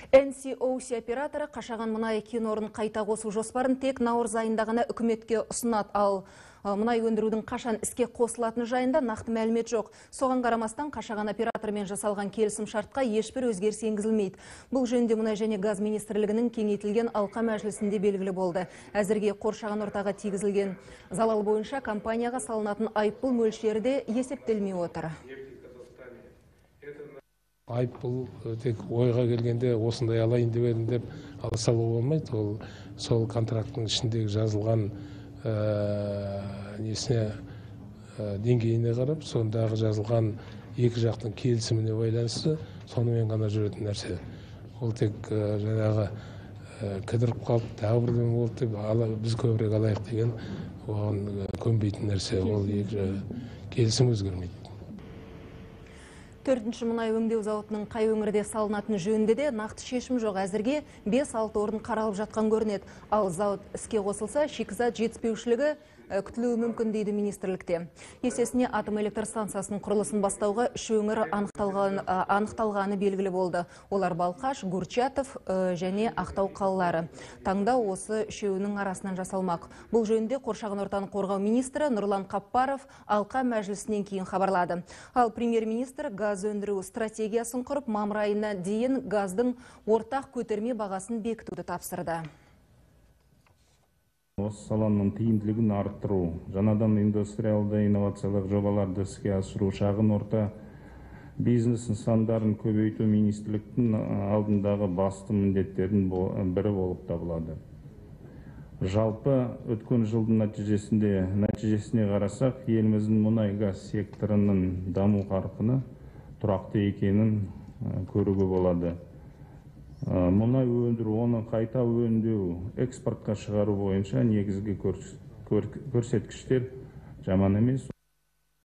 NCOC операторы Қашаған мұнай кен орнын қайта қосу жоспарын тек наурыз айында ғана үкіметке ұсынады, ал мұнай өндірудің қашан іске қосылатыны жайында нақты мәлімет жоқ. Соған қарамастан Қашаған операторымен жасалған келісім шартқа ешбір өзгеріс енгізілмейді. Бұл жөнінде мұнай және газ министрлігінің кеңейтілген алқа мәжілісінде белгілі болды. Әзірге Қоршаған ортаға тигізілген залал бойынша компанияға салынатын айыппұл мөлшері де есептелмей отыр. Айыппұл тек ойға келгенде осындай алайын деп едім деп ала салуға болмайды. Ол сол контракттың ішіндегі жазылған деңгейіне қарап, сондағы жазылған екі жақтың келісіміне байланысты сонымен ғана жүретін нәрсе. Ол тек жаңағы кідіріп қалып, тағы бірден болды деп біз көбірек алайық деген оған көнбейтін нәрсе. Ол екі келісім өзгермейді. 4-ші мұнай өңдеу зауытының қай өңірде салынатын жөнінде де нақты шешім жоқ. Әзірге 5-6 орын қаралып жатқан көрінеді. Ал зауыт іске қосылса, шикізат жетіспеушілігі күтілуі мүмкін дейді министрлікте. Есесіне атом электр станциясының құрылысын бастауға 3 өңір анықталғаны белгілі болды. Олар Балқаш, Гурчатов және Ақтау қалалары. Таңдау осы үшеуінің арасынан жасалмақ. Бұл жөнінде Қоршаған ортаны қорғау министрі Нұрлан Қаппаров алқа мәжілісінен кейін хабарлады. Ал премьер-министр газ өндіру стратегиясын құрып, мамыр айына дейін газдың ортақ көтерме бағасын бекітуді тапсырды. Осы саланың тиімділігін арттыру, жаңадан индустриалды инновациялық жобаларды іске асыру, шағын орта бизнес нысандарын көбейту министрліктің алдындағы басты міндеттердің бірі болып табылады. Жалпы өткен жылдың нәтижесіне қарасақ, еліміздің мұнай-газ секторының даму қарқыны тұрақты екенін көруге болады. Мұнай өндіру, оны қайта өңдеу, экспортқа шығару бойынша негізгі көрсеткіштер жаман емес.